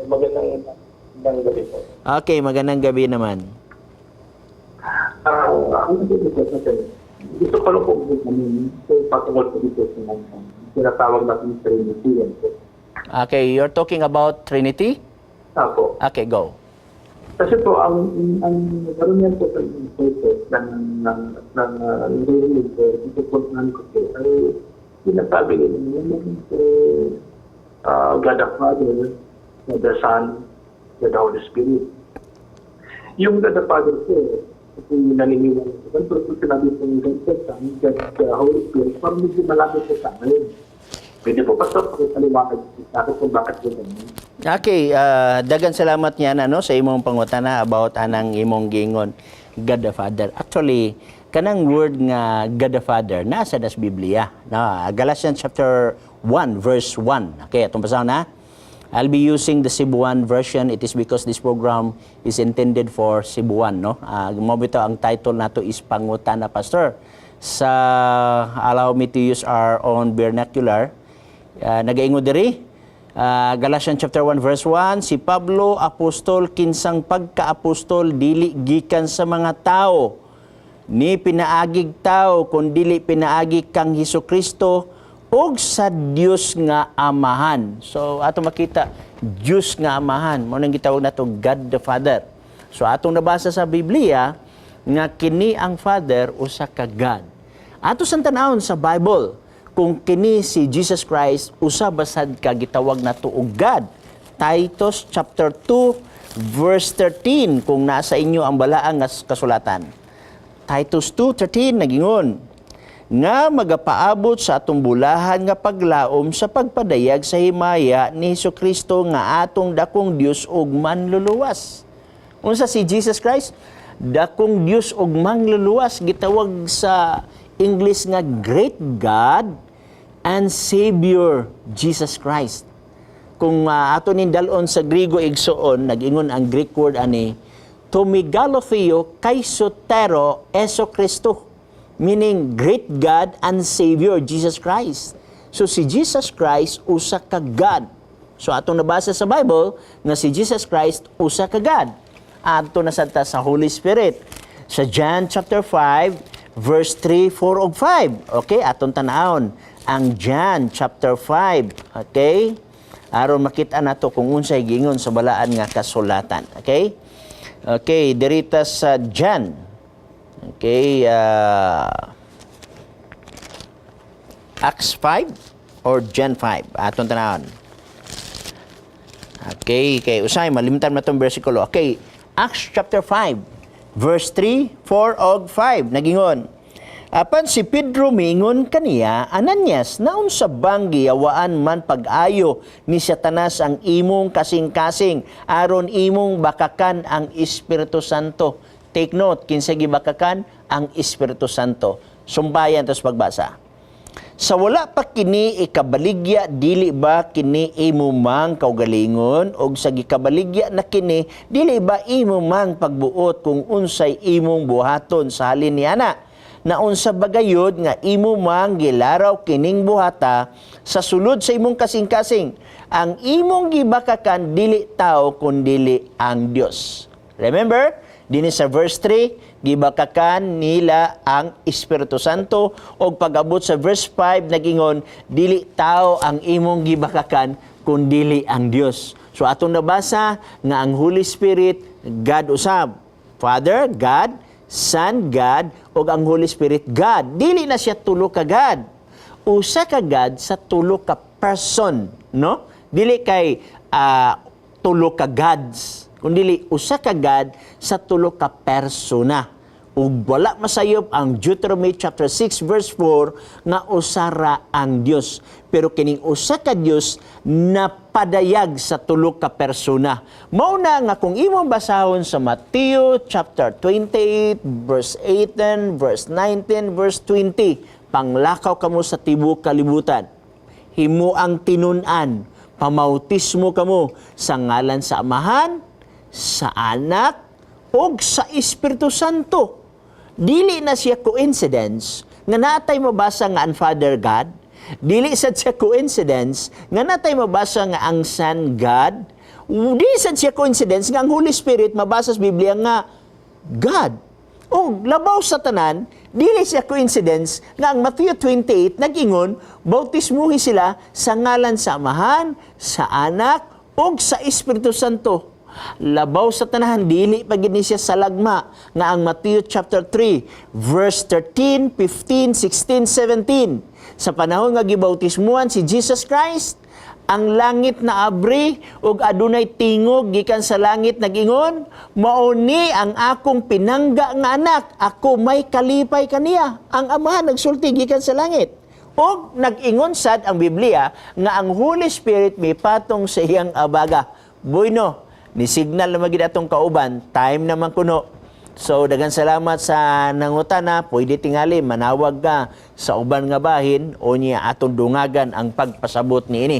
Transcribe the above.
magandang gabi po. Okay, magandang gabi naman. Gusto ko lang po kami patungkol po dito sa tinatawag natin Trinity. Okay, you're talking about Trinity? Apo. Okay, go. Kasi po, ang karamihan po sa purpose ng narinig ko, ito po ko po, ay sinasabi nila naman po God the Father, God the Son, God the Holy Spirit. Yung God the Father po, kung naniniwala ko, ganito po sinabi po yung God the Son, God the Holy Spirit, parang medyo malapit po sa akin. Pwede po pa ito, pakipaliwanag kung bakit po ganyan. Okay, dagan salamat niyan sa imong pangutana about anang imong gingon God the Father. Actually, kanang word nga God the Father nasa das Biblia. Galatians chapter 1 verse 1. Okay, atong basahin na. I'll be using the Cebuan version. It is because this program is intended for Cebuan, no? Mabito ang title nato is Pangutana Pastor. Allow me to use our own vernacular. Nagaingo diri Galatians chapter 1 verse 1, si Pablo apostol kinsang pagka-apostol dili gikan sa mga tao ni pinaagig tao kun dili pinaagig kang Hesukristo ug sa Dios nga Amahan. So ato makita Dios nga Amahan mo nang gitawag nato God the Father. So atong nabasa sa Biblia nga kini ang Father usa ka God. Ato sang tan-awon sa Bible kung kini si Jesus Christ usa basad ka gitawag nato og God. Titus chapter 2 verse 13 kung nasa inyo ang balaang nga kasulatan. Titus 2:13 nagingon nga magapaabot sa atong bulahan nga paglaom sa pagpadayag sa himaya ni Hesukristo nga atong dakong Dios ug manluluwas. Unsa si Jesus Christ? Dakong Dios ug manluluwas gitawag sa English nga Great God and Savior Jesus Christ. Kung ato nindalon sa Griego igsoon, nag-ingon ang Greek word ani, Tomigalotheo kaisotero eso Kristo, meaning Great God and Savior Jesus Christ. So si Jesus Christ usa ka God. So atong nabasa sa Bible nga si Jesus Christ usa ka God. Ato nasabta sa Holy Spirit sa John chapter 5 verse 3, 4 ug 5. Okay, atong tan-awon ang John chapter 5. Okay? Aron makita nato kung unsay gingon sa balaan nga kasulatan. Okay? Okay, dirita sa John. Okay, Acts 5 or John 5. Atong tan-awon. Okay, kay usay malimtan na tong bersikulo. Okay, Acts chapter 5 verse 3, 4 ug 5 nagingon. Apan si Pedro mingon kaniya, Ananias, naun sa bang giyawaan man pag-ayo ni Satanas ang imong kasing-kasing aron imong bakakan ang Espiritu Santo. Take note, kinsa gibakakan ang Espiritu Santo. Sumbayan tos pagbasa. Sa wala pa kini ikabaligya, dili ba kini imo mang kaugalingon og sa gikabaligya na kini dili ba imo mang pagbuot kung unsay imong buhaton sa halin niana? Na unsa bagayod nga imo mang gilaraw kining buhata sa sulod sa imong kasing-kasing. Ang imong gibakakan dili tao kundi ang Dios. Remember, dinhi sa verse 3, gibakakan nila ang Espiritu Santo o pag-abot sa verse 5 nagingon dili tao ang imong gibakakan kundi ang Dios. So atong nabasa nga ang Holy Spirit God usab. Father God, Son God ug ang Holy Spirit God. Dili na siya tulo ka God. Usa ka God sa tulo ka person, no? Dili kay tulo ka gods, kundi usa ka God sa tulo ka persona. Ug wala masayop ang Deuteronomy chapter 6 verse 4 nga usara ang Dios. Pero kining usa ka Dios napadayag sa tulo ka persona. Mao na nga kung imong basahon sa Mateo chapter 28 verse 18 verse 19 verse 20, panglakaw kamo sa tibuok kalibutan. Himo ang tinun-an, pamautismo kamo sa ngalan sa Amahan, sa Anak, ug sa Espiritu Santo. Dili na siya coincidence nga natay mabasa nga ang Father God. Dili sad siya coincidence nga natay mabasa nga ang Son God Di sad siya coincidence nga ang Holy Spirit mabasa sa Biblia nga God. O labaw sa tanan, dili siya coincidence nga ang Matthew 28 nag-ingon, bautismuhi sila sa ngalan sa Amahan, sa Anak, o sa Espiritu Santo. Labaw sa tanan, dili pa gid ni siya salagma nga ang Matthew chapter 3, verse 13, 15, 16, 17. Sa panahon nga gibautismuhan si Jesus Christ, ang langit na abri ug adunay tingog gikan sa langit nag-ingon, mao ni ang akong pinangga nga anak, ako may kalipay kaniya. Ang Amahan nagsulti gikan sa langit. O nag-ingon sad ang Biblia nga ang Holy Spirit may patong sa iyang abaga. Bueno, ni signal na magid atong kauban, time naman kuno. So, daghang salamat sa nangutana. Pwede tingali, manawag ka sa uban nga bahin o niya atong dungagan ang pagpasabot ni ini.